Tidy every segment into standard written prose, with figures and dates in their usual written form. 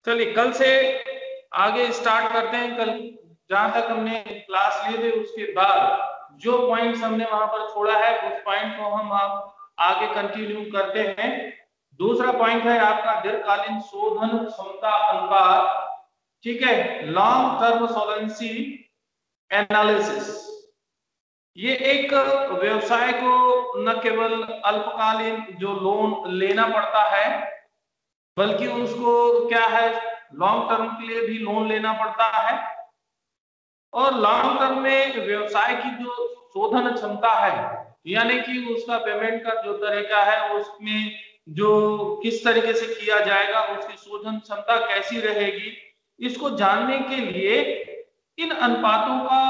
चलिए कल से आगे स्टार्ट करते हैं। कल जहां तक हमने क्लास लिए थे उसके बाद जो पॉइंट्स हमने वहां पर छोड़ा है उस पॉइंट को हम आगे कंटिन्यू करते हैं। दूसरा पॉइंट है आपका दीर्घकालीन शोधन क्षमता अनुपात। ठीक है, लॉन्ग टर्म सोलेंसी एनालिसिस। ये एक व्यवसाय को न केवल अल्पकालीन जो लोन लेना पड़ता है बल्कि उसको क्या है लॉन्ग टर्म के लिए भी लोन लेना पड़ता है। और लॉन्ग टर्म में व्यवसाय की जो शोधन क्षमता है यानी कि उसका पेमेंट का जो तरीका है उसमें जो किस तरीके से किया जाएगा उसकी शोधन क्षमता कैसी रहेगी, इसको जानने के लिए इन अनुपातों का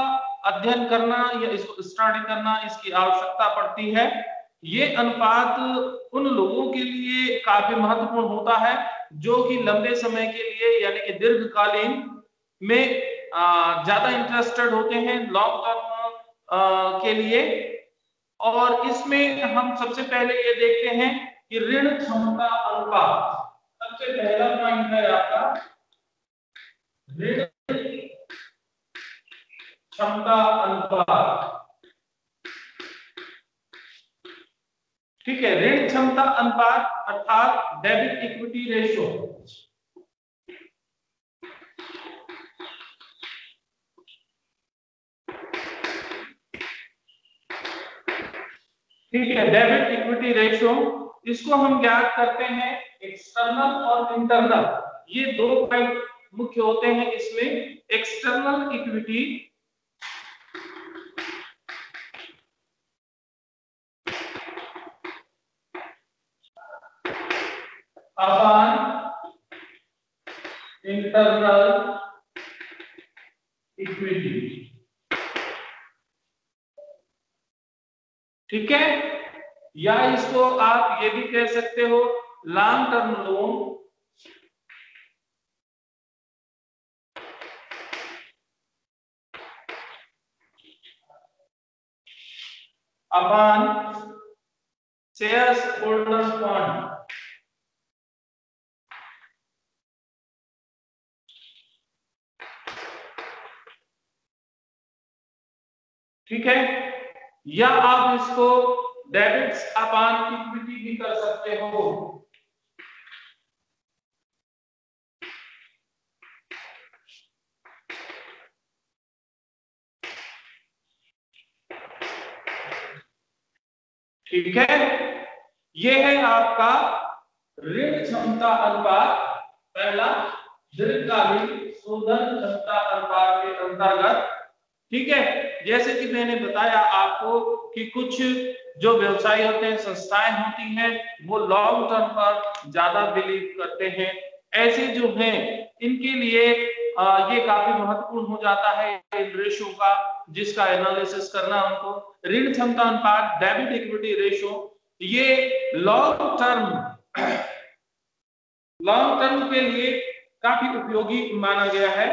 अध्ययन करना या इसको स्टडी करना इसकी आवश्यकता पड़ती है। ये अनुपात उन लोगों के लिए काफी महत्वपूर्ण होता है जो कि लंबे समय के लिए यानी कि दीर्घकालीन में ज्यादा इंटरेस्टेड होते हैं लॉन्ग टर्म के लिए। और इसमें हम सबसे पहले ये देखते हैं कि ऋण क्षमता अनुपात। सबसे पहला पॉइंट है आपका ऋण क्षमता अनुपात। ठीक है, ऋण क्षमता अनुपात अर्थात डेबिट इक्विटी रेशियो। ठीक है, डेबिट इक्विटी रेशियो इसको हम ज्ञात करते हैं एक्सटर्नल और इंटरनल। ये दो पॉइंट मुख्य होते हैं इसमें। External equity upon internal equity. ठीक है, या इसको आप ये भी कह सकते हो long term loan upon shares holders fund. ठीक है, या आप इसको डेबिट्स अपॉन इक्विटी भी कर सकते हो। ठीक है, ये है आपका ऋण क्षमता अनुपात पहला दीर्घकालीन शोधन क्षमता अनुपात के अंतर्गत। ठीक है, जैसे कि मैंने बताया आपको कि कुछ जो व्यवसाय होते हैं संस्थाएं होती हैं वो लॉन्ग टर्म पर ज्यादा बिलीव करते हैं। ऐसे जो हैं इनके लिए ये काफी महत्वपूर्ण हो जाता है इन रेशियो का जिसका एनालिसिस करना उनको। ऋण क्षमता अनुपात डेबिट इक्विटी रेशियो ये लॉन्ग टर्म के लिए काफी उपयोगी माना गया है।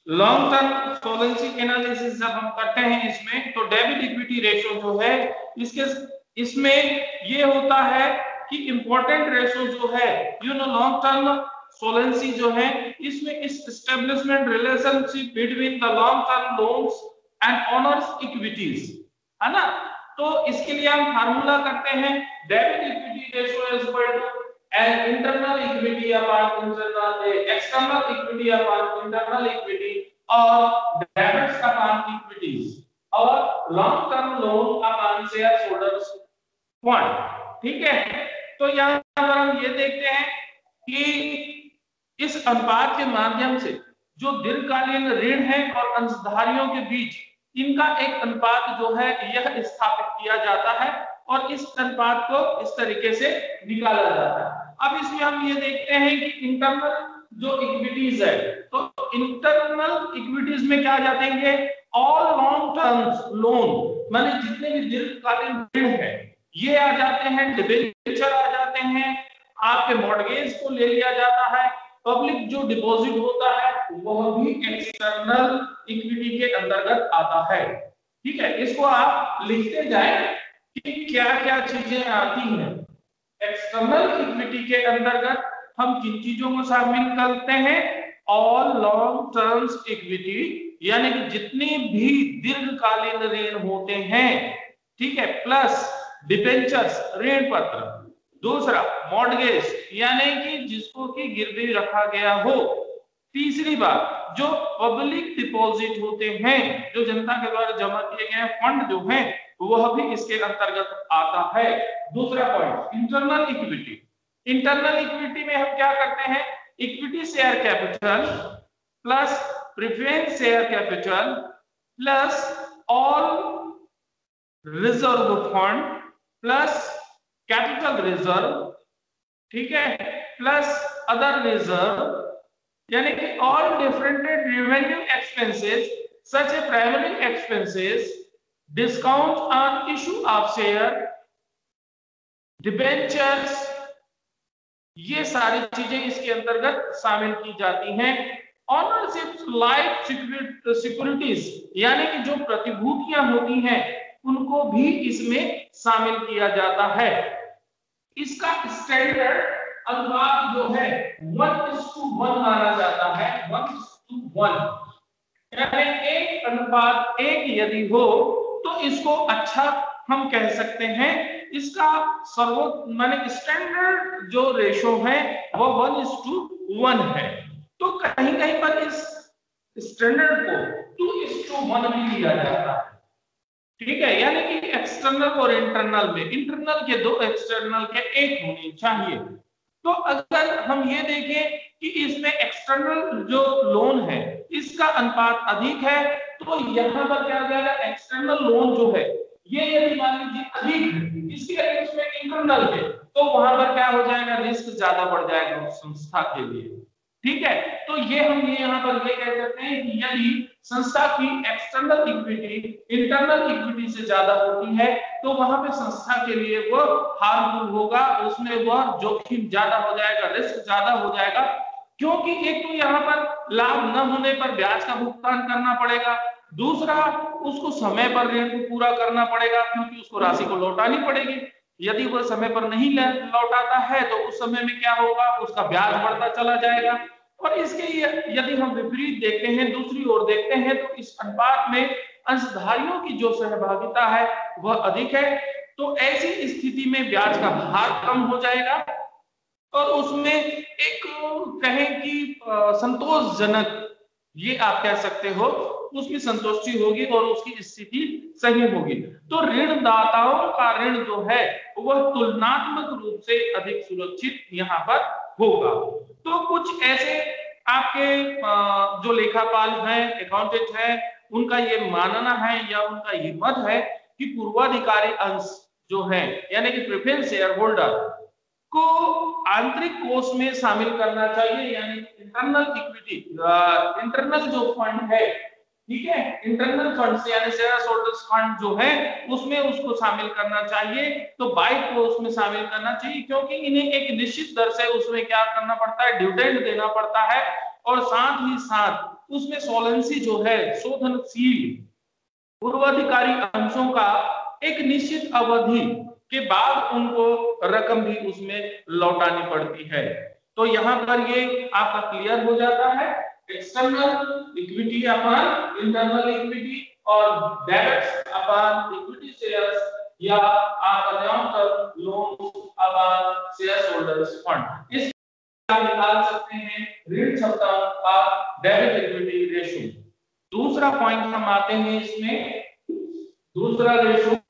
लॉन्ग टर्म सोलेंसी एनालिसिस जब हम करते हैं इसमें तो डेबिट इक्विटी रेशियो जो है इसमें ये होता है कि इंपॉर्टेंट रेशियो जो है लॉन्ग टर्म सोलेंसी जो है इसमें इस establishment relationship between the long term loans and owners equities है ना। तो इसके लिए हम फार्मूला करते हैं debit equity ratio is equal to and internal equity upon external equity upon internal equity or debits upon equities और long term loan upon shareholders fund। ठीक है, तो यहाँ पर हम ये देखते हैं कि इस अनुपात के माध्यम से जो दीर्घकालीन ऋण है और अंशधारियों के बीच इनका एक अनुपात जो है यह स्थापित किया जाता है और इस अनुपात को इस तरीके से निकाला जाता है। अब इसमें हम ये देखते हैं कि इंटरनल जो इक्विटीज है तो इंटरनल इक्विटीज में क्या आ जाते ऑल लॉन्ग टर्म लोन माने जितने भी दीर्घकालीन ऋण है ये आ जाते हैं, डिबेंचर आ जाते हैं, आपके मॉर्गेज को ले लिया जाता है पब्लिक जो डिपॉजिट होता है वह भी एक्सटर्नल इक्विटी के अंतर्गत आता है। ठीक है, इसको आप लिखते जाएं कि क्या क्या चीजें आती हैं। एक्सटर्नल इक्विटी के अंतर्गत हम किन चीजों को शामिल करते हैं? ऑल लॉन्ग टर्म्स इक्विटी, यानी कि जितनी भी दीर्घकालीन ऋण होते हैं, ठीक है, प्लस डिबेंचर्स ऋण पत्र, दूसरा मॉर्गेज यानी कि जिसको कि गिरवी रखा गया हो, तीसरी बात जो पब्लिक डिपॉजिट होते हैं, जो जनता के द्वारा जमा किए गए फंड जो हैं वह भी इसके अंतर्गत आता है। दूसरा point internal equity. Internal equity में हम क्या करते हैं? Equity share capital plus preference share capital plus all reserve fund plus capital reserve, ठीक है, प्लस अदर रिजर्व, यानी कि all different revenue expenses such A primary expenses, discount on issue of share, debentures, ये सारी चीजें इसके अंतर्गत शामिल की जाती हैं। ऑनरशिप लाइफ सिक्योरिटीज, यानी कि जो प्रतिभूतियां होती हैं उनको भी इसमें शामिल किया जाता है। इसका स्टैंडर्ड अनुपात जो है 1:1 माना जाता है। 1:1, यानी 1:1 यदि हो तो इसको अच्छा हम कह सकते हैं। इसका सर्वोत्तम माने स्टैंडर्ड जो रेशो है वो 1:1 है। तो कहीं कहीं पर इस स्टैंडर्ड को 2:1 भी लिया जाता है। ठीक है, यानी कि एक्सटर्नल और इंटरनल में इंटरनल के 2, एक्सटर्नल के 1 होने चाहिए। तो अगर हम ये देखें कि इसमें एक्सटर्नल जो लोन है इसका अनुपात अधिक है, तो यहाँ पर क्या हो जाएगा? एक्सटर्नल लोन जो है ये यदि मान लीजिए अधिक है, इसके अगेंस्ट में इंटरनल है, तो वहां पर क्या हो जाएगा? रिस्क ज्यादा बढ़ जाएगा उस संस्था के लिए। ठीक है, तो ये हम यहाँ पर ये कह सकते हैं कि यदि संस्था की एक्सटर्नल इक्विटी इंटरनल इक्विटी से ज्यादा होती है तो वहां पे संस्था के लिए वो हार्मफुल होगा, उसमें वह जोखिम ज्यादा हो जाएगा, रिस्क ज्यादा हो जाएगा। क्योंकि एक तो यहाँ पर लाभ न होने पर ब्याज का भुगतान करना पड़ेगा, दूसरा उसको समय पर ऋण को पूरा करना पड़ेगा क्योंकि उसको राशि को लौटानी पड़ेगी। यदि वह समय पर नहीं लौटाता है तो उस समय में क्या होगा? उसका ब्याज बढ़ता चला जाएगा। और इसके यदि हम विपरीत देखते हैं, दूसरी ओर देखते हैं, तो इस अनुपात में अंशधारियों की जो सहभागिता है वह अधिक है। तो ऐसी स्थिति में ब्याज का भार कम हो जाएगा और उसमें एक कहें कि संतोषजनक, ये आप कह सकते हो, उसकी संतुष्टि होगी और उसकी स्थिति सही होगी। तो ऋणदाताओं का ऋण जो है वह तुलनात्मक रूप से अधिक सुरक्षित यहाँ पर होगा। तो कुछ ऐसे आपके जो लेखापाल हैं, अकाउंटेंट हैं, उनका ये मानना है या उनका ये मत है कि पूर्वाधिकारी अंश जो है यानी कि प्रेफरेंस शेयर होल्डर को आंतरिक कोष में शामिल करना चाहिए, यानी इंटरनल इक्विटी, इंटरनल जो फंड है, ठीक है, इंटरनल फंड से यानी शेयर होल्डर्स फंड जो है उसमें उसको शामिल करना चाहिए। तो बाइक को उसमें शामिल करना चाहिए क्योंकि इन्हें एक निश्चित दर से उसमें क्या करना पड़ता है? डिविडेंड देना पड़ता है और साथ ही साथ उसमें सोलेंसी जो है, शोधनशील पूर्वाधिकारी अंशों का एक निश्चित अवधि के बाद उनको रकम भी उसमें लौटानी पड़ती है। तो यहाँ पर ये आपका क्लियर हो जाता है, external equity upon internal equity और डेब्ट्स अपॉन इक्विटी शेयर्स या आप loan upon share holders fund. इस आप निकाल सकते हैं ऋण क्षमता का डेबिट इक्विटी रेशियो। दूसरा पॉइंट हम आते हैं इसमें, दूसरा रेशो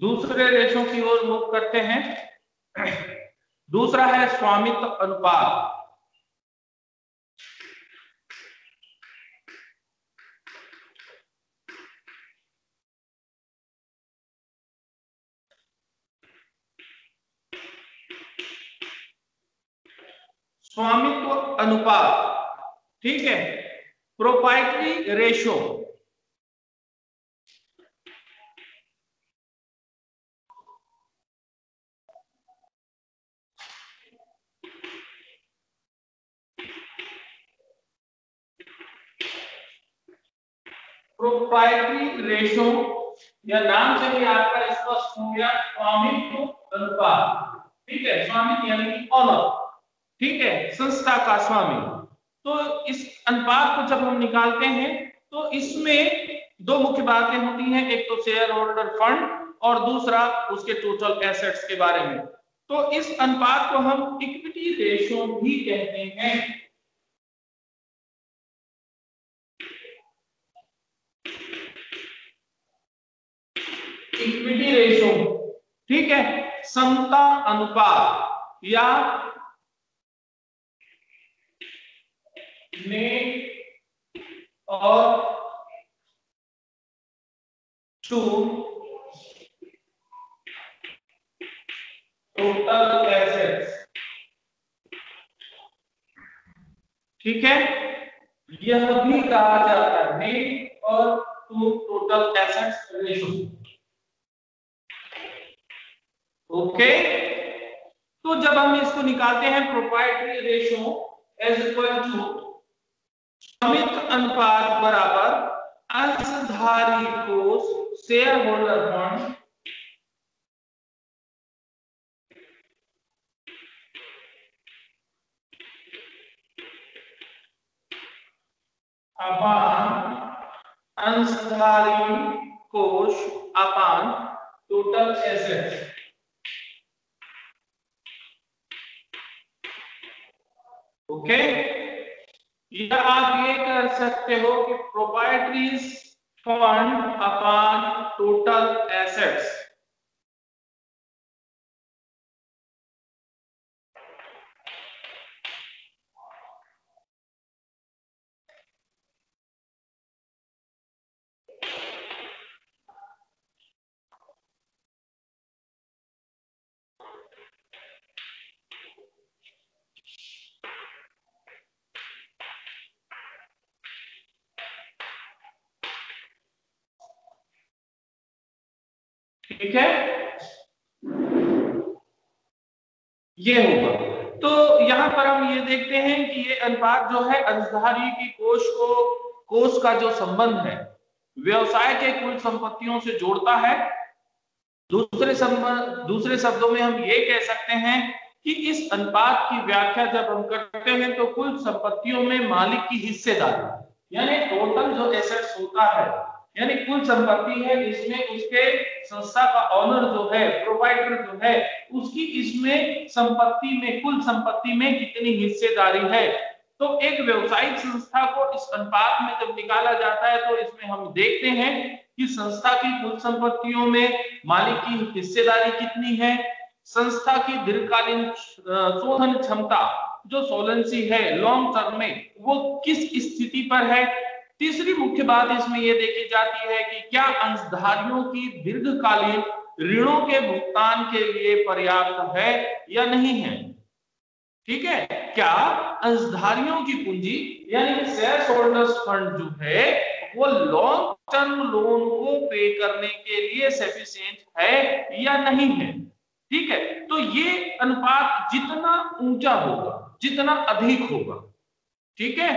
दूसरे रेशो की ओर मूव करते हैं। दूसरा है स्वामित्व अनुपात। स्वामित्व अनुपात, ठीक है, प्रोप्राइटरी रेशो। प्रोप्राइटरी रेशो, या नाम से ही आपका स्पष्ट हो गया, स्वामित्व अनुपात। ठीक है, स्वामित्व यानी कि ऑनर, ठीक है, संस्था का स्वामी। तो इस अनुपात को जब हम निकालते हैं तो इसमें दो मुख्य बातें होती हैं, एक तो शेयर होल्डर फंड और दूसरा उसके टोटल एसेट्स के बारे में। तो इस अनुपात को हम इक्विटी रेशो भी कहते हैं। इक्विटी रेशो, ठीक है, समता अनुपात या नेट और टू टोटल एसेट्स, ठीक है, यह भी कहा जाता है नेट और to total assets ratio. Okay, तो जब हम इसको निकालते हैं proprietary ratio as equal to स्वामित्व अनुपात बराबर अंशधारी कोष शेयर होल्डर फंड अपान अंशधारी कोष अपान टोटल एसेट्स। ओके, या आप ये कर सकते हो कि प्रोप्राइटरी फंड अपान टोटल एसेट्स। ठीक है, ये होगा। तो यहां पर हम ये देखते हैं कि ये अनुपात जो है अंशधारी की कोष का जो संबंध है व्यवसाय के कुल संपत्तियों से जोड़ता है। दूसरे शब्दों में हम ये कह सकते हैं कि इस अनुपात की व्याख्या जब हम करते हैं तो कुल संपत्तियों में मालिक की हिस्सेदारी, यानी टोटल जो एसेट्स होता है, यानी कुल संपत्ति है, इसमें उसके संस्था का ऑनर जो है, प्रोवाइडर जो है, उसकी इसमें संपत्ति में, कुल संपत्ति में कितनी हिस्सेदारी है। तो एक व्यवसायिक संस्था को इस अनुपात में जब निकाला जाता है तो इसमें हम देखते हैं कि संस्था की कुल संपत्तियों में मालिक की हिस्सेदारी कितनी है, संस्था की दीर्घकालीन शोधन क्षमता जो सोलेंसी है लॉन्ग टर्म में वो किस स्थिति पर है। तीसरी मुख्य बात इसमें यह देखी जाती है कि क्या अंशधारियों की दीर्घकालीन ऋणों के भुगतान के लिए पर्याप्त है या नहीं है। ठीक है, क्या अंशधारियों की पूंजी यानी शेयर होल्डर्स फंड जो है वो लॉन्ग टर्म लोन को पे करने के लिए सफिशिएंट है या नहीं है। ठीक है, तो ये अनुपात जितना ऊंचा होगा, जितना अधिक होगा, ठीक है,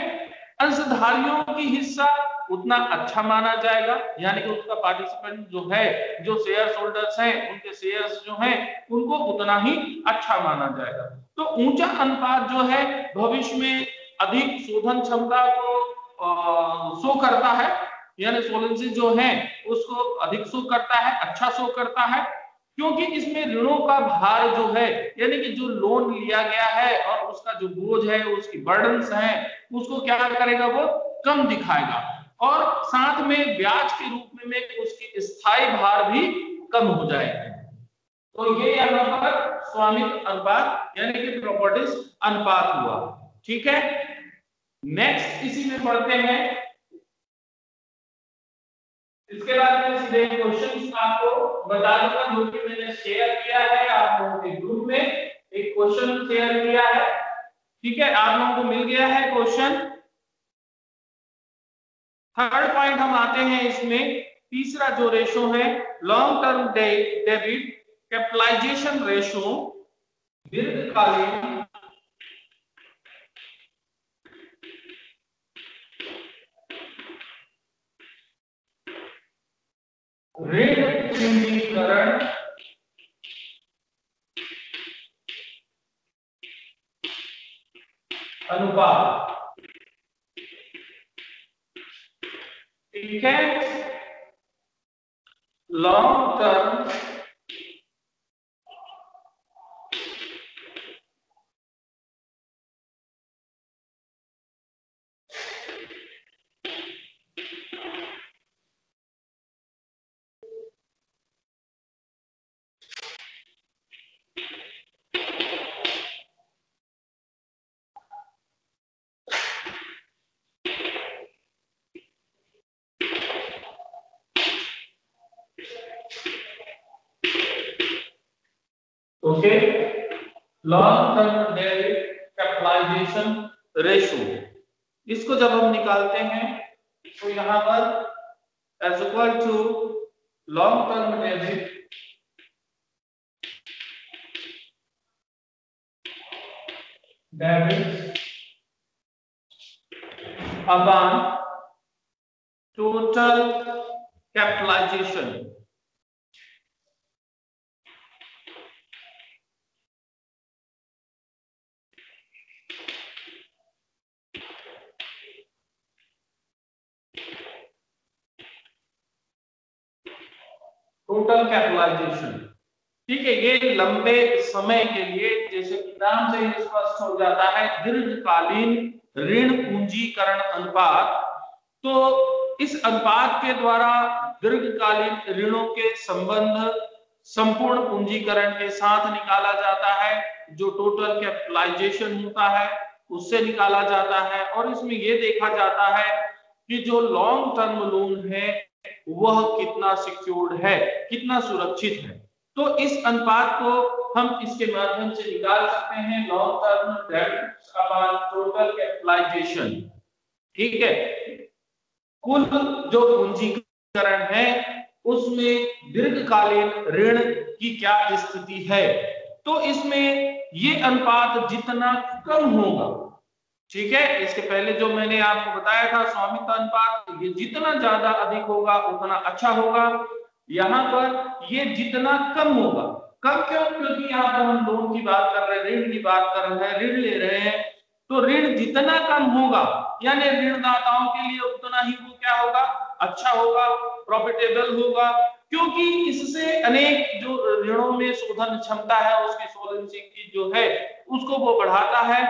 अंशधारियों की हिस्सा उतना अच्छा माना जाएगा, यानी कि उसका पार्टिसिपेंट जो है, जो शेयर होल्डर्स हैं, उनके शेयर्स जो हैं उनको उतना ही अच्छा माना जाएगा। तो ऊंचा अनुपात जो है भविष्य में अधिक शोधन क्षमता को शो करता है, यानी सोलेंसी जो है उसको अधिक शो करता है, अच्छा शो करता है, क्योंकि इसमें ऋणों का भार जो है, यानी कि जो लोन लिया गया है और उसका जो बोझ है, उसकी बर्डन्स है, उसको क्या करेगा, वो कम दिखाएगा, और साथ में ब्याज के रूप में उसकी स्थायी भार भी कम हो जाएगा। तो ये यहाँ पर स्वामित्व अनुपात यानी कि प्रॉपर्टीज अनुपात हुआ। ठीक है, नेक्स्ट इसी में पढ़ते हैं। इसके बाद में सीधे क्वेश्चन आपको बता दूंगा जो कि मैंने शेयर किया है आप लोगों के ग्रुप में, एक क्वेश्चन शेयर किया है। ठीक है, आप लोगों को मिल गया है क्वेश्चन। थर्ड पॉइंट हम आते हैं इसमें, तीसरा जो रेशो है long term debit capitalization ratio, दीर्घकालीन ऋण पूंजीकरण अनुपात, ठीक है। Long term okay, long term debt capitalization ratio, इसको जब हम निकालते हैं तो यहां पर as equal to long term debit upon total capitalization, total capitalization, ठीक है। ये लंबे समय के लिए, जैसे कि नाम से ही स्पष्ट हो जाता है, दीर्घकालीन ऋण पूंजीकरण अनुपात। तो इस अनुपात के द्वारा दीर्घकालीन ऋणों के संबंध संपूर्ण पूंजीकरण के साथ निकाला जाता है, जो टोटल कैपिटलाइजेशन होता है उससे निकाला जाता है। और इसमें यह देखा जाता है कि जो लॉन्ग टर्म लोन है वह कितना सिक्योर्ड है, कितना सुरक्षित है। तो इस अनुपात को हम इसके माध्यम से निकाल सकते हैं, long term debt upon total capitalization, ठीक है। कुल जो पूंजीकरण है उसमें दीर्घकालीन ऋण की क्या स्थिति है, तो इसमें ये अनुपात जितना कम होगा, ठीक है। इसके पहले जो मैंने आपको बताया था स्वामित्व अनुपात, ये जितना ज्यादा अधिक होगा उतना अच्छा होगा। यहाँ पर ये जितना कम होगा, कम क्यों? क्योंकि यहाँ पर हम लोन की बात कर रहे हैं, ऋण की बात कर रहे हैं, ऋण ले रहे हैं, तो ऋण जितना कम होगा यानी ऋणदाताओं के लिए उतना ही वो क्या होगा, अच्छा होगा, प्रॉफिटेबल होगा। क्योंकि इससे अनेक जो ऋणों में शोधन क्षमता है, उसकी सोलेंसी की जो है उसको वो बढ़ाता है।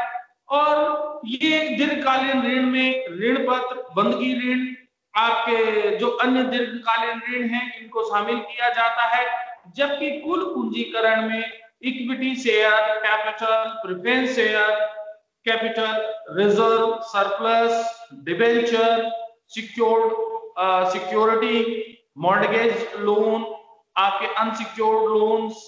और ये दीर्घकालीन ऋण में ऋण पत्र, बंधकी ऋण, आपके जो अन्य दीर्घकालीन ऋण हैं इनको शामिल किया जाता है। जबकि कुल पूंजीकरण में equity share capital, preference share capital, reserve, surplus, debenture, secured security, mortgage loan, आपके unsecured loans,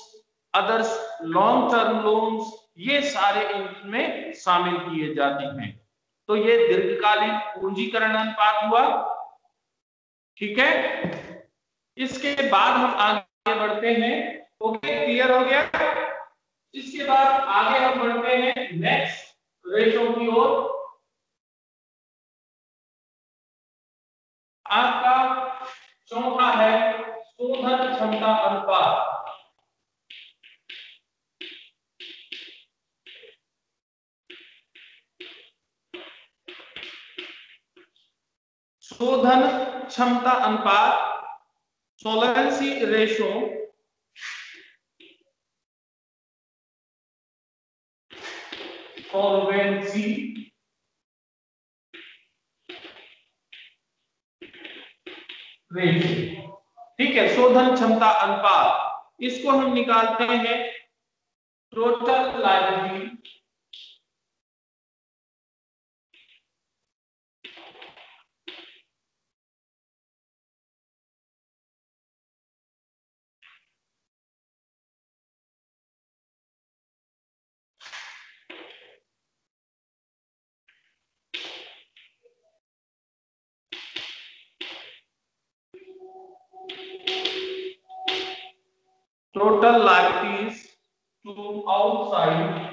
others long term loans, ये सारे इनमें शामिल किए जाते हैं। तो ये दीर्घकालीन पूंजीकरण अनुपात हुआ, ठीक है। इसके बाद हम आगे बढ़ते हैं, ओके, क्लियर हो गया। इसके बाद आगे हम बढ़ते हैं नेक्स्ट रेशो की ओर। आपका चौथा है शोधन क्षमता अनुपात। शोधन क्षमता अनुपात, सोलेंसी रेशो, सॉल्वेंसी रेशो, ठीक है। शोधन क्षमता अनुपात, इसको हम निकालते हैं total liability total liabilities to outside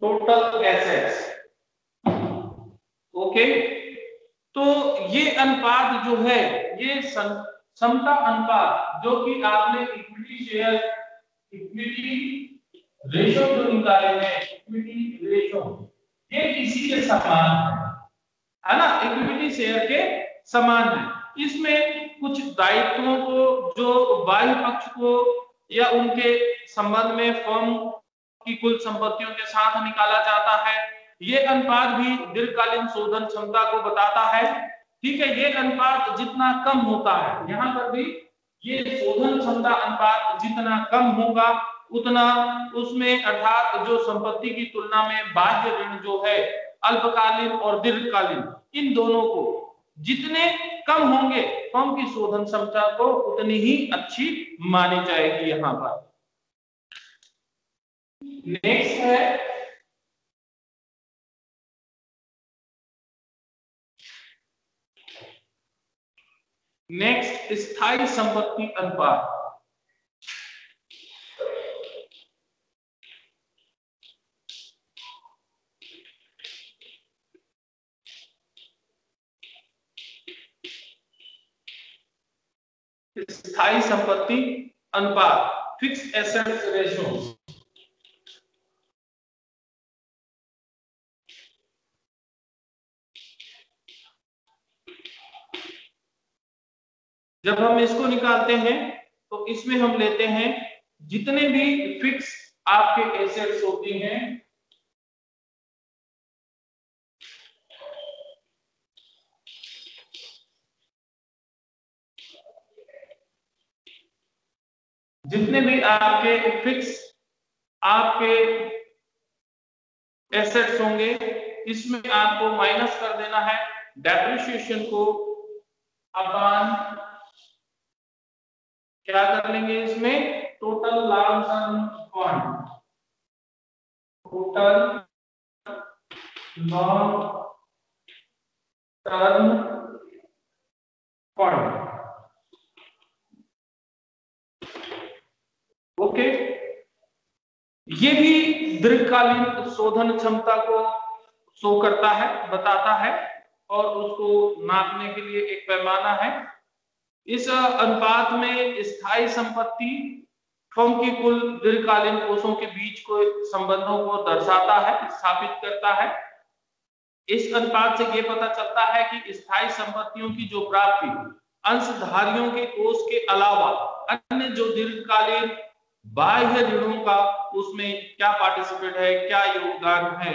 total assets. Okay, तो ये अनुपात जो है, ये समता अनुपात जो कि आपने इक्विटी शेयर, इक्विटी रेशो जो निकाले हैं, इक्विटी रेशो, ये इसी के समान है ना, इक्विटी शेयर के समान है। इसमें कुछ दायित्वों को जो बाह्य पक्ष को या उनके संबंध में फर्म की कुल संपत्तियों के साथ निकाला जाता है। ये अनुपात भी दीर्घकालीन शोधन क्षमता को बताता है। ठीक है, ये अनुपात जितना कम होता है, यहाँ पर भी ये शोधन क्षमता अनुपात जितना कम होगा उतना उसमें, अर्थात जो संपत्ति की तुलना में बाह्य ऋण जो है अल्पकालीन और दीर्घकालीन, इन दोनों को जितने कम होंगे फर्म की शोधन क्षमता को उतनी ही अच्छी मानी जाएगी। यहां पर नेक्स्ट है स्थायी संपत्ति अनुपात। स्थायी संपत्ति अनुपात, फिक्स्ड एसेट्स रेशियो। जब हम इसको निकालते हैं तो इसमें हम लेते हैं जितने भी फिक्स आपके एसेट्स होती हैं, जितने भी आपके फिक्स आपके एसेट्स होंगे, इसमें आपको माइनस कर देना है डेप्रिसिएशन को अपॉन, क्या कर लेंगे इसमें, total long term fund, total long term fund. Okay, ये भी दीर्घकालीन शोधन क्षमता को शो करता है, बताता है, और उसको नापने के लिए एक पैमाना है। इस अनुपात में स्थायी संपत्ति फर्म की कुल दीर्घकालीन कोषों के बीच को संबंधों को दर्शाता है, स्थापित करता है। इस अनुपात से यह पता चलता है कि स्थायी संपत्तियों की जो प्राप्ति अंशधारियों के कोष के अलावा अन्य जो दीर्घकालीन बाह्य ऋणों का उसमें क्या पार्टिसिपेट है, क्या योगदान है।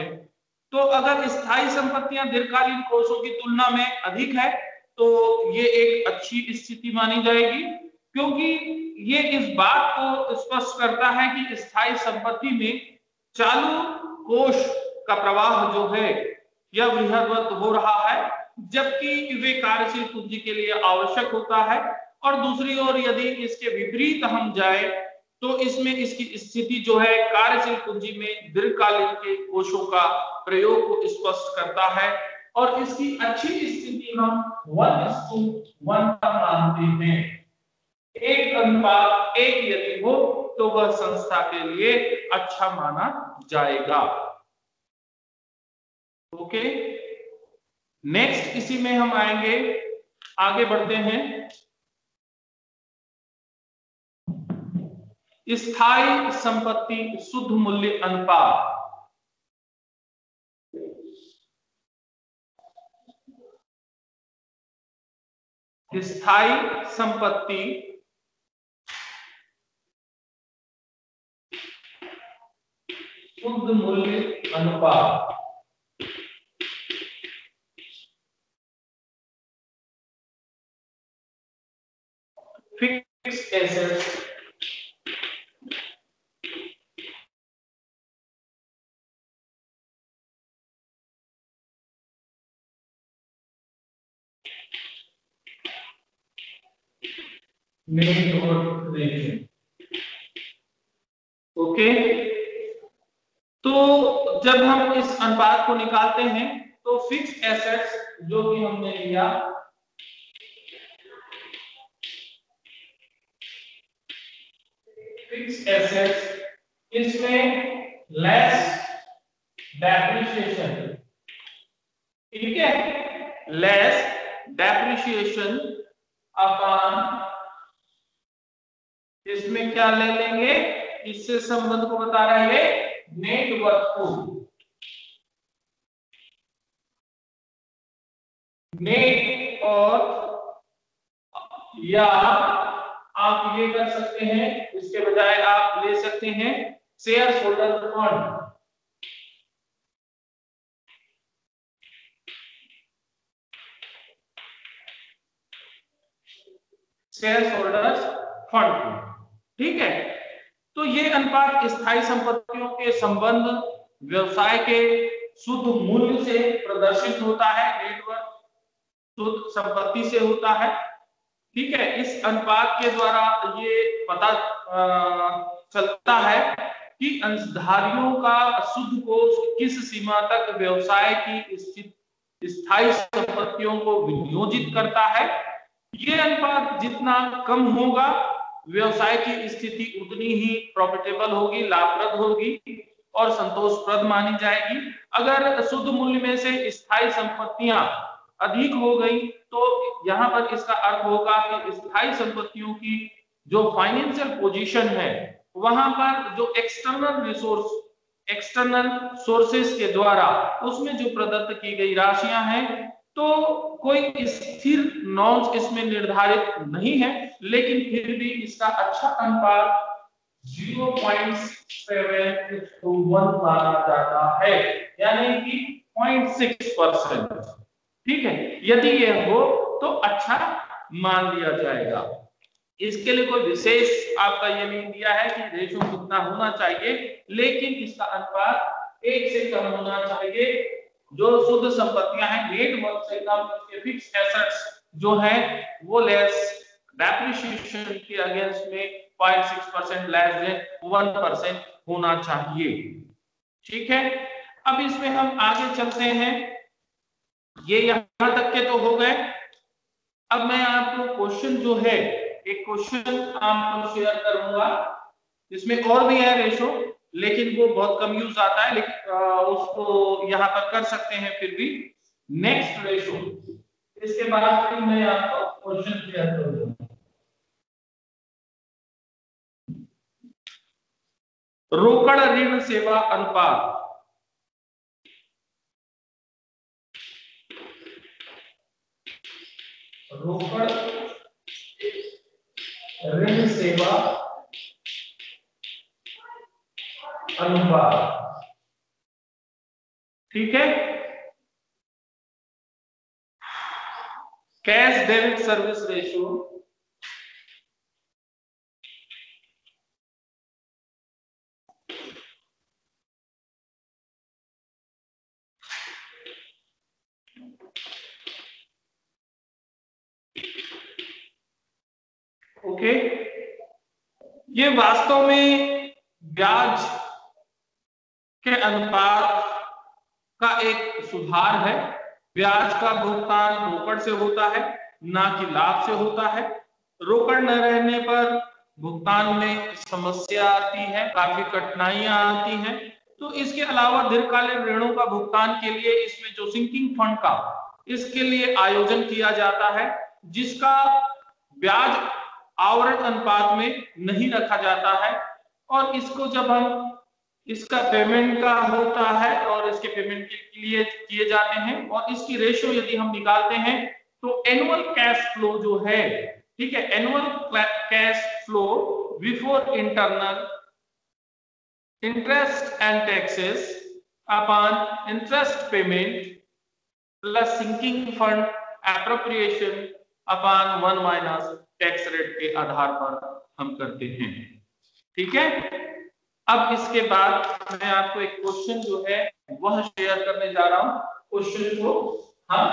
तो अगर स्थायी संपत्तियां दीर्घकालीन कोषों की तुलना में अधिक है तो ये एक अच्छी स्थिति मानी जाएगी, क्योंकि ये इस बात को स्पष्ट करता है कि स्थायी संपत्ति में चालू कोष का प्रवाह जो है यह बृहद हो रहा है, जबकि वे कार्यशील पूंजी के लिए आवश्यक होता है। और दूसरी ओर यदि इसके विपरीत हम जाए तो इसमें इसकी स्थिति जो है कार्यशील पूंजी में दीर्घकालीन के कोषों का प्रयोग को स्पष्ट करता है, और इसकी अच्छी स्थिति हम 1:1 मानते हैं। 1:1 यदि हो तो वह संस्था के लिए अच्छा माना जाएगा। ओके, नेक्स्ट इसी में हम आएंगे, आगे बढ़ते हैं। स्थायी संपत्ति शुद्ध मूल्य अनुपात। स्थायी संपत्ति शुद्ध मूल्य अनुपात। Fixed assets net worth ratio. Okay, तो जब हम इस अनुपात को निकालते हैं तो फिक्स एसेट्स जो कि हमने लिया, फिक्स एसेट्स, इसमें लेस डेप्रिसिएशन, ठीक है, लेस डेप्रिसिएशन अपॉन, इसमें क्या ले लेंगे, इससे संबंध को बता रहा है नेट वर्थ को, नेट, और या आप ये कर सकते हैं, इसके बजाय आप ले सकते हैं share holder fund, share holders fund, ठीक है। तो ये अनुपात स्थायी संपत्तियों के संबंध व्यवसाय के शुद्ध मूल्य से प्रदर्शित होता है, नेटवर्थ शुद्ध संपत्ति से होता है, ठीक है। इस अनुपात के द्वारा ये पता चलता है कि अंशधारियों का शुद्ध कोष किस सीमा तक व्यवसाय की स्थायी संपत्तियों को विनियोजित करता है। ये अनुपात जितना कम होगा, व्यवसाय की स्थिति उतनी ही प्रॉफिटेबल होगी, लाभप्रद होगी और संतोषप्रद मानी जाएगी। अगर शुद्ध मूल्य में से स्थायी संपत्तियां अधिक हो गई तो यहां पर इसका अर्थ होगा कि स्थायी संपत्तियों की जो फाइनेंशियल पोजीशन है, वहां पर जो एक्सटर्नल रिसोर्स, एक्सटर्नल सोर्सेस के द्वारा उसमें जो प्रदत्त की गई राशियां हैं, तो कोई स्थिर नॉर्म्स इसमें निर्धारित नहीं है, लेकिन फिर भी इसका अच्छा अनुपात 0.761 माना जाता है, यानी कि 0.6%, ठीक है। यदि यह हो तो अच्छा मान लिया जाएगा। इसके लिए कोई विशेष आपका ये नहीं दिया है कि रेशो कितना होना चाहिए, लेकिन इसका अनुपात 1 से कम होना चाहिए। जो शुद्ध संपत्तियां हैं नेट वर्थ से कम, उसके फिक्स एसेट्स जो है वो लेस डेप्रिसिएशन के अगेंस्ट में 0.6% लेस देन 1% होना चाहिए, ठीक है। अब इसमें हम आगे चलते हैं, ये यहां तक के तो हो गए। अब मैं आपको क्वेश्चन जो है, एक क्वेश्चन आपको शेयर करूंगा, इसमें और भी है रेशो, लेकिन वो बहुत कम यूज आता है, लेकिन उसको यहां पर कर सकते हैं फिर भी। नेक्स्ट रेशो, इसके बाद फिर मैं आपको क्वेश्चन शेयर करूंगा। रोकड़ ऋण सेवा अनुपात, रोकड़ ऋण सेवा अनुपात, ठीक है। Cash debit service ratio, okay. ये वास्तव में ब्याज के अनुपात का एक सुधार है। ब्याज का भुगतान रोकड़ से होता है, ना कि लाभ से होता है। रोकड़ न रहने पर भुगतान में समस्या आती है, काफी कठिनाइयां आती हैं। तो इसके अलावा दीर्घकालीन ऋणों का भुगतान के लिए इसमें जो सिंकिंग फंड का इसके लिए आयोजन किया जाता है, जिसका ब्याज आवरण अनुपात में नहीं रखा जाता है, और इसको जब हम इसका पेमेंट का होता है और इसके पेमेंट के लिए किए जाते हैं, और इसकी रेशियो यदि हम निकालते हैं तो एनुअल कैश फ्लो जो है, ठीक है, annual cash flow before internal interest and taxes upon interest payment plus sinking fund appropriation upon 1 minus tax rate के आधार पर हम करते हैं, ठीक है। अब इसके बाद मैं आपको एक क्वेश्चन जो है वह शेयर करने जा रहा हूं। क्वेश्चन को हम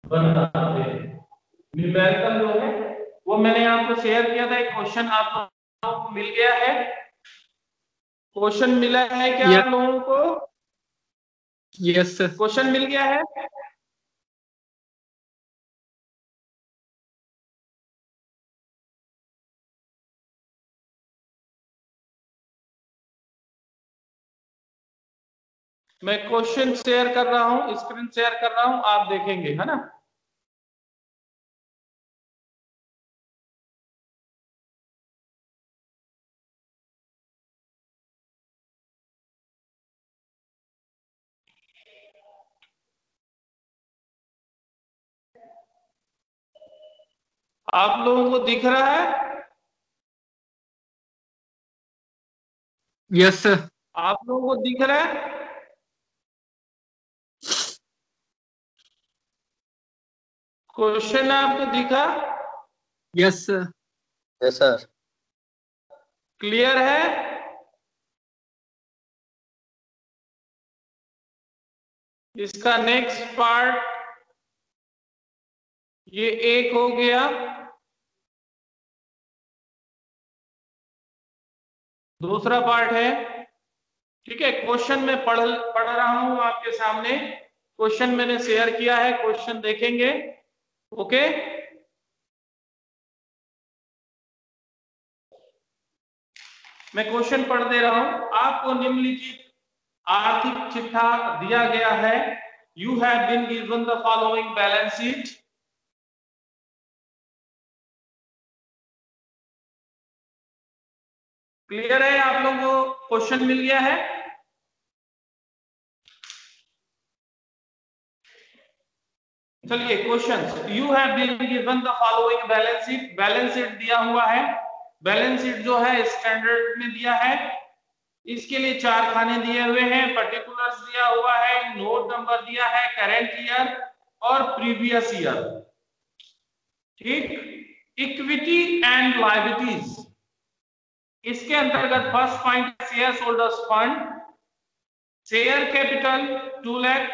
बनाते हैं, न्यूमेरिकल जो है वो मैंने आपको शेयर किया था। एक क्वेश्चन आप लोगों को मिल गया है? क्वेश्चन मिला है क्या आप लोगों को? Yes sir. क्वेश्चन मिल गया है? मैं क्वेश्चन शेयर कर रहा हूं, स्क्रीन शेयर कर रहा हूं, आप देखेंगे, है ना? आप लोगों को दिख रहा है? Yes sir. आप लोगों को दिख रहा है? क्वेश्चन आपको दिखा? Yes sir. Yes sir. Clear है? इसका नेक्स्ट पार्ट ये एक हो गया। दूसरा पार्ट है, ठीक है। क्वेश्चन मैं पढ़ रहा हूं आपके सामने। क्वेश्चन मैंने शेयर किया है, क्वेश्चन देखेंगे। ओके, मैं क्वेश्चन पढ़ दे रहा हूं आपको। निम्नलिखित आर्थिक चिट्ठा दिया गया है। You have been given the following balance sheet. Clear है? आप लोगों को क्वेश्चन मिल गया है? चलिए, question. You have been given the following balance sheet. Balance sheet दिया हुआ है। बैलेंस शीट जो है स्टैंडर्ड में दिया है। इसके लिए 4 खाने दिए हुए हैं। पर्टिकुलर्स दिया हुआ है, नोट नंबर दिया है, करंट ईयर और प्रीवियस ईयर। ठीक। इक्विटी एंड लायबिलिटीज, इसके अंतर्गत first point share holders fund. Share capital 2 lakh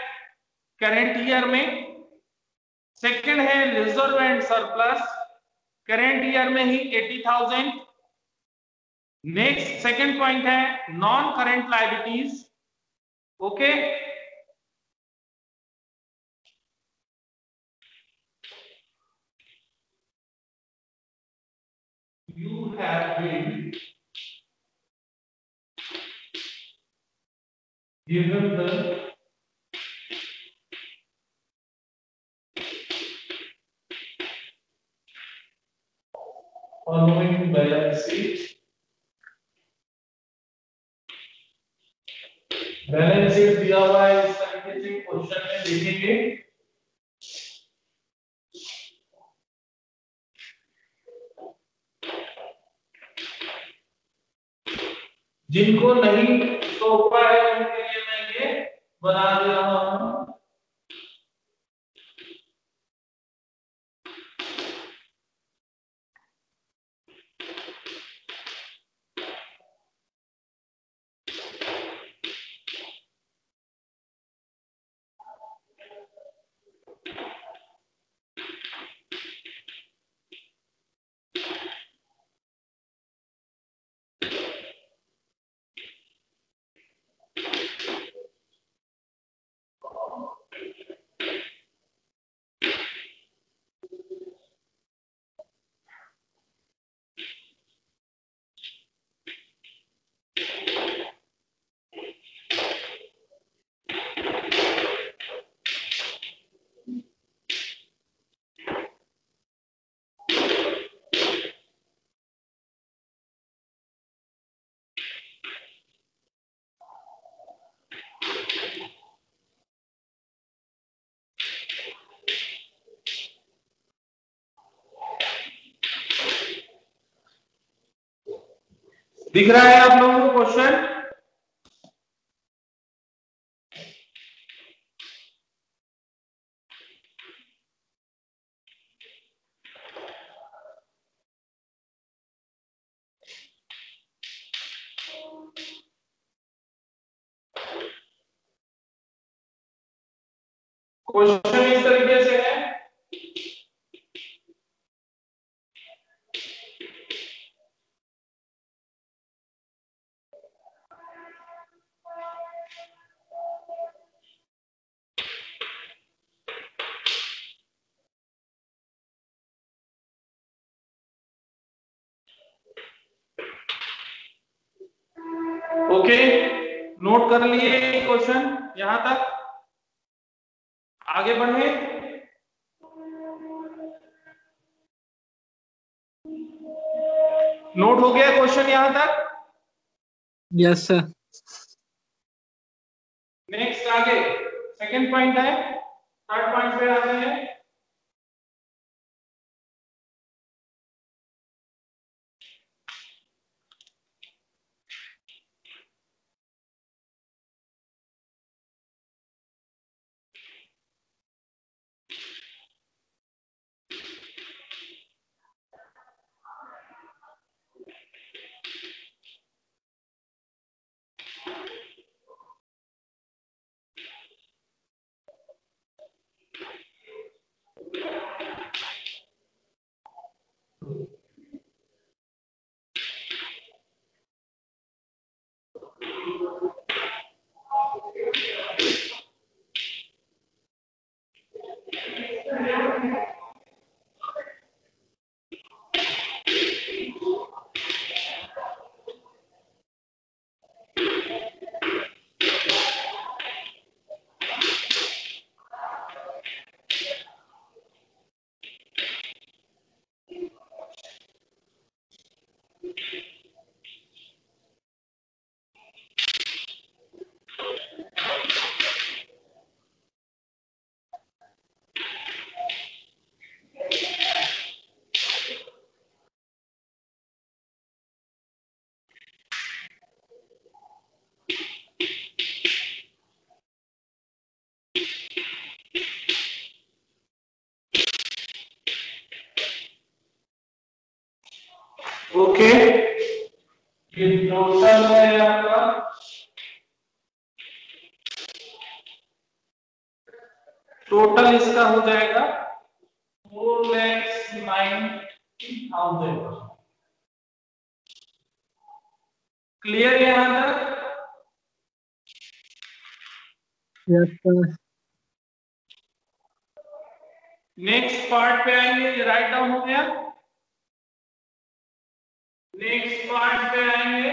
current year में। सेकंड है reserve and surplus, current year में ही 80,000। नेक्स्ट सेकंड पॉइंट है non current liabilities. Okay, you have been given the following balance sheet। Balance sheet दिया हुआ है इस तरीके से, क्वेश्चन में देखेंगे। जिनको नहीं तो हुआ है उनके लिए मैं ये बना दे रहा हूं। दिख रहा है आप लोगों को क्वेश्चन? क्वेश्चन इस तरीके से है। ओके, नोट कर लिए क्वेश्चन यहां तक, आगे बढ़े। नोट हो गया क्वेश्चन यहां तक? Yes sir. नेक्स्ट आगे सेकंड पॉइंट है, थर्ड पॉइंट पे आते हैं। ओके, ये टोटल है आपका, टोटल इसका हो जाएगा 4,90,000। क्लियर है यहां तक? Yes sir. नेक्स्ट पार्ट पे आएंगे, ये राइट डाउन हो गया। नेक्स्ट पार्ट पे आएंगे,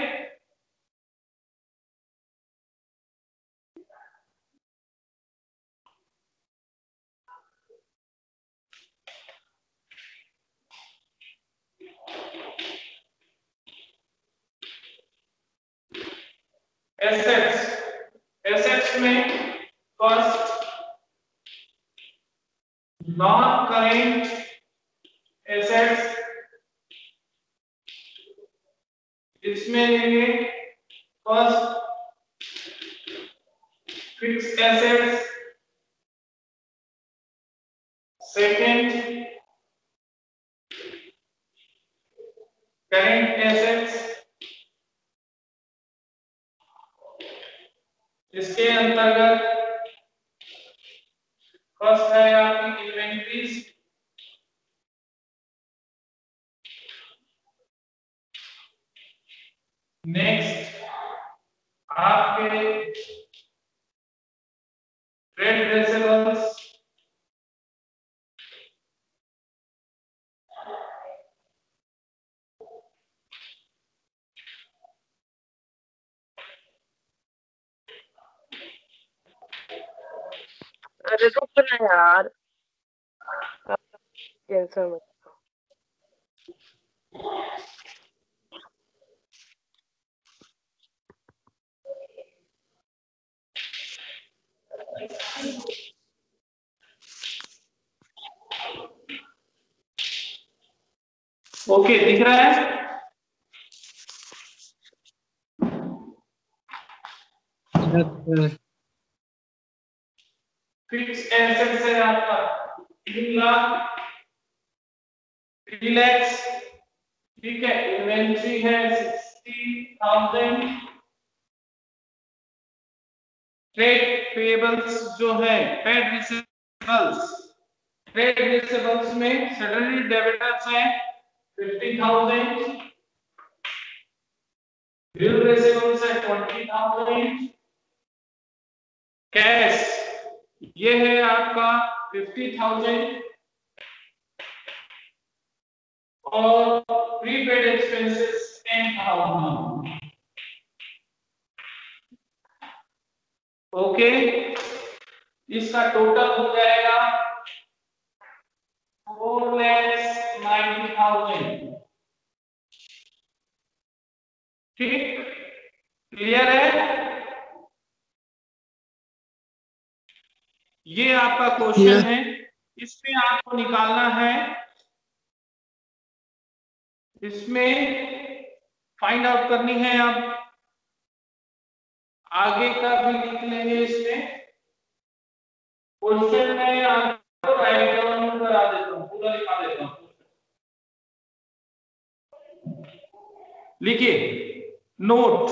एसेट्स। एसेट्स में फर्स्ट नॉन करेंट एसेट्स, इसमें लेंगे first fixed assets, second current assets, इसके अंतर्गत फर्स्ट है आपकी इन्वेंट्रीज, नेक्स्ट आपके ट्रेड रिसीवेबल्स, अरे रुक ना यार, कैंसर मत। ओके दिख रहा है? Yes sir. फिक्स्ड एसेट्स है आपका 3 लाख 3 लाख, ठीक है। इन्वेंट्री है 60,000, ट्रेड पेबल्स जो है, ट्रेड रिसीवेबल्स, ट्रेड रिसीवेबल्स में सडनली डेबिटर्स है 50,000, बिल रिसीवेबल्स है 20,000, कैश ये है आपका 50,000 और प्रीपेड एक्सपेंसेस 10,000। ओके, इसका टोटल हो जाएगा 4,90,000। ठीक, क्लियर है? ये आपका क्वेश्चन है, इसमें आपको निकालना है, इसमें फाइंड आउट करनी है। आप आगे का भी लिख लेंगे, इसमें क्वेश्चन में आपको राइट डाउन करा देता हूं, पूरा लिखा देता हूं। लिखिए, note,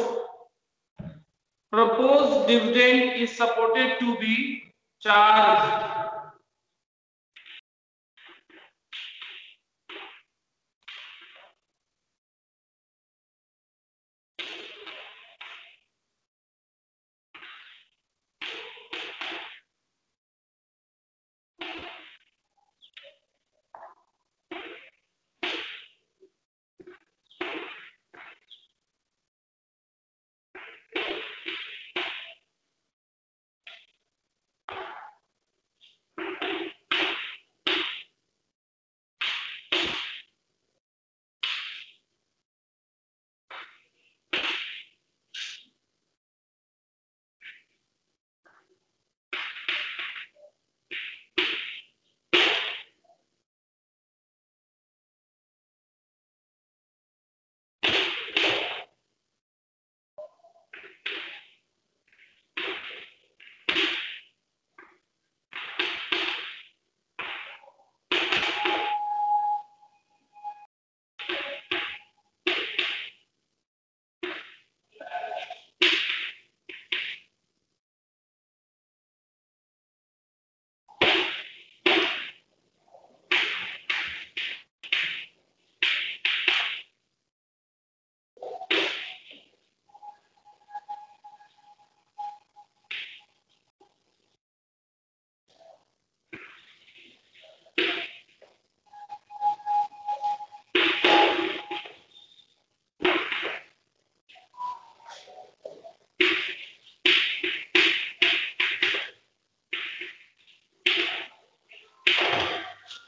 proposed dividend is supported to be charged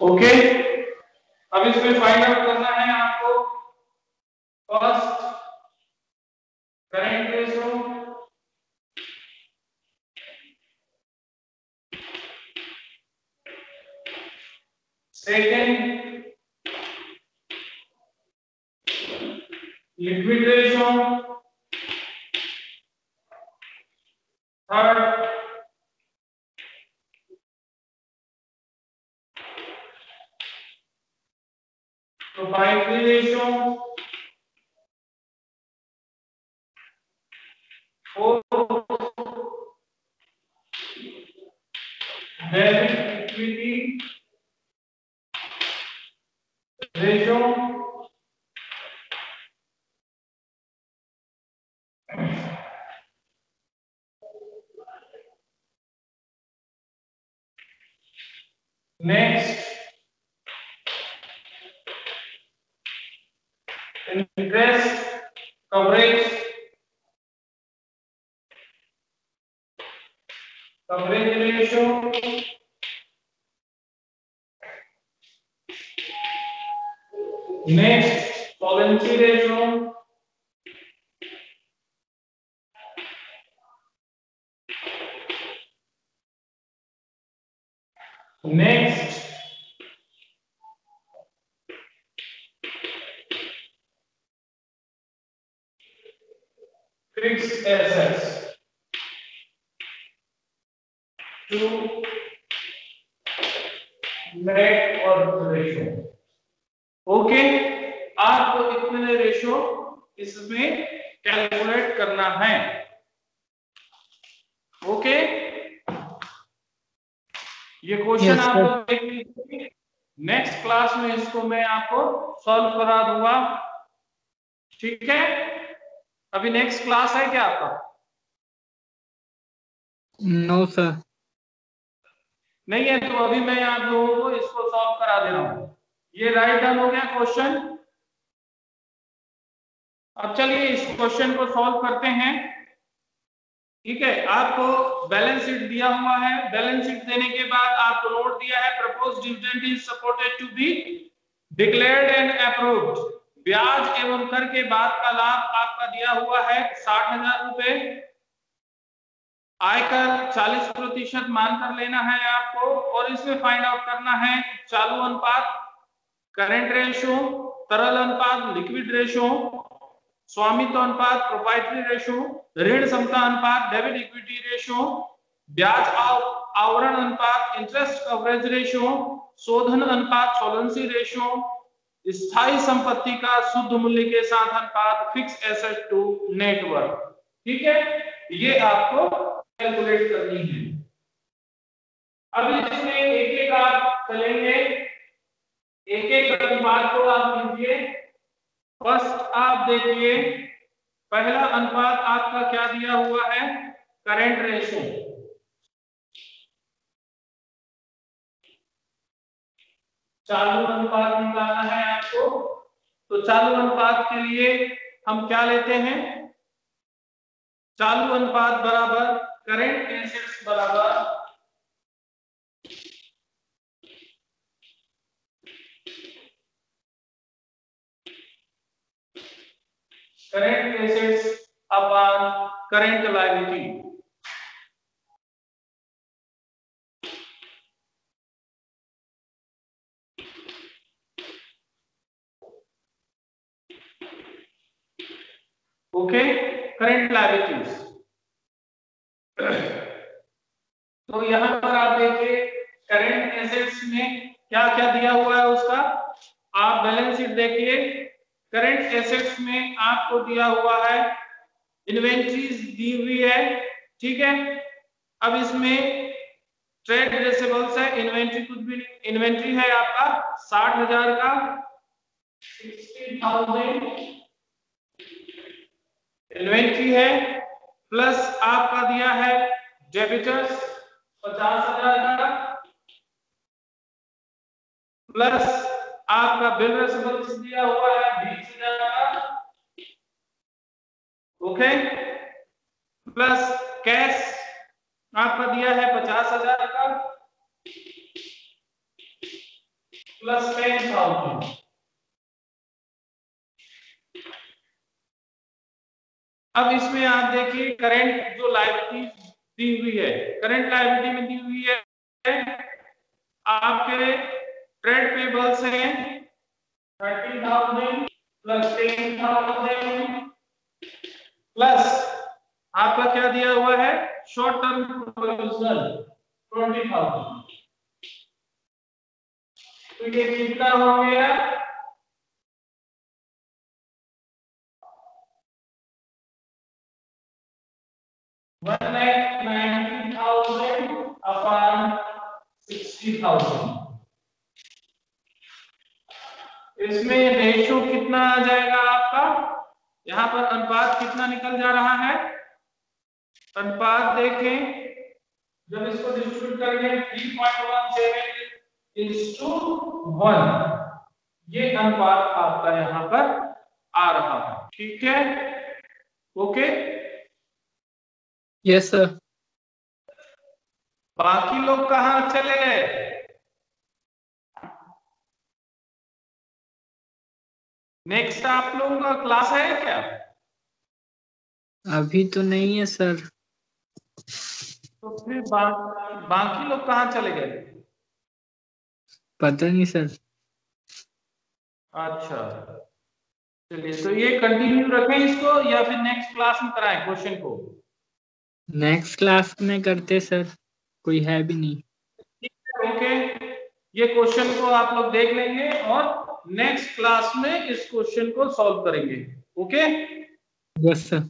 okay. अब इसमें फाइंड आउट करना है आपको, first current ratio, second liquid ratio, third proprietary ratio, fourth debit equity ratio, next interest coverage ratio, next solvency ratio, next fixed assets to net worth ratio. Okay, आपको इतने ratio इसमें calculate करना है। Okay, ये question आपको देख लीजिए, next class में इसको मैं आपको सॉल्व करा दूंगा। ठीक है, अभी नेक्स्ट क्लास है क्या आपका? No sir. नहीं है तो अभी मैं आप लोगों को इसको सॉल्व करा दे रहा हूं। ये राइट डाउन हो गया क्वेश्चन। अब चलिए इस क्वेश्चन को सॉल्व करते हैं। ठीक है, आपको बैलेंस शीट दिया हुआ है, बैलेंस शीट देने के बाद आपको नोट दिया है proposed dividend is supported to be declared and approved. ब्याज एवं कर के बाद का लाभ आपका दिया हुआ है 60,000 रुपए। आयकर 40% मानकर लेना है आपको, और इसमें फाइंड आउट करना है चालू अनुपात, करंट रेशियो, तरल अनुपात, लिक्विड रेशियो, स्वामित्व अनुपात, प्रोप्राइटरी रेशियो, ऋण क्षमता अनुपात, डेबिट इक्विटी रेशियो, ब्याज आवरण अनुपात, इंटरेस्ट कवरेज रेशियो, शोधन अनुपात, सोलेंसी रेशियो, स्थायी संपत्ति का शुद्ध मूल्य के साथ अनुपात, फिक्स एसेट टू नेटवर्क। ठीक है, ये आपको कैलकुलेट करनी है। अब इसमें एक एक आप चलेंगे, एक एक अनुपात को आप लीजिए। फर्स्ट आप देखिए, पहला अनुपात आपका क्या दिया हुआ है, करंट रेशियो। चालू अनुपात निकालना है आपको, तो चालू अनुपात के लिए हम क्या लेते हैं, चालू अनुपात बराबर करंट एसेट्स बराबर current assets upon current liability. Okay, current liabilities. तो यहां पर आप देखिए करंट एसेट्स में क्या क्या दिया हुआ है उसका, आप बैलेंस शीट देखिए। करंट एसेट्स में आपको दिया हुआ है इन्वेंट्रीज दी हुई है, ठीक है। अब इसमें ट्रेड रिसीवेबल्स है, इन्वेंट्री कुछ भी नहीं, इन्वेंट्री है आपका 60,000 का, 60,000 इन्वेंट्री है, प्लस आपका दिया है डेबिटर्स 50,000 का, प्लस आपका बिल रिसीवेबल्स दिया हुआ है 20,000 का, ओके, प्लस कैश आपका दिया है 50,000 का, प्लस 10,000। अब इसमें आप देखिए करंट जो लायबिलिटी दी हुई है, करंट लायबिलिटी में दी हुई है आपके ट्रेड पेबल्स हैं 30,000 प्लस 10,000 प्लस आपका क्या दिया हुआ है शॉर्ट टर्म प्रोविजन 20,000। तो ये कितना हो गया, $1,90,000 अपॉन 60,000। इसमें रेशियो कितना आ जाएगा आपका, यहाँ पर अनुपात कितना निकल जा रहा है, अनुपात देखें जब इसको डिस्ट्रीब्यूट करेंगे 3.17:1, ये अनुपात आपका यहाँ पर आ रहा है, ठीक है, ओके। Yes sir. बाकी लोग कहाँ चले गए, नेक्स्ट आप लोगों का क्लास है क्या, अभी तो नहीं है सर। तो फिर बाकी लोग कहाँ चले गए, पता नहीं सर। अच्छा चलिए, तो ये कंटिन्यू रखें इसको या फिर नेक्स्ट क्लास में कराएं क्वेश्चन को, नेक्स्ट क्लास में करते सर, कोई है भी नहीं। ओके, ये क्वेश्चन को आप लोग देख लेंगे और नेक्स्ट क्लास में इस क्वेश्चन को सॉल्व करेंगे, ओके। Yes sir.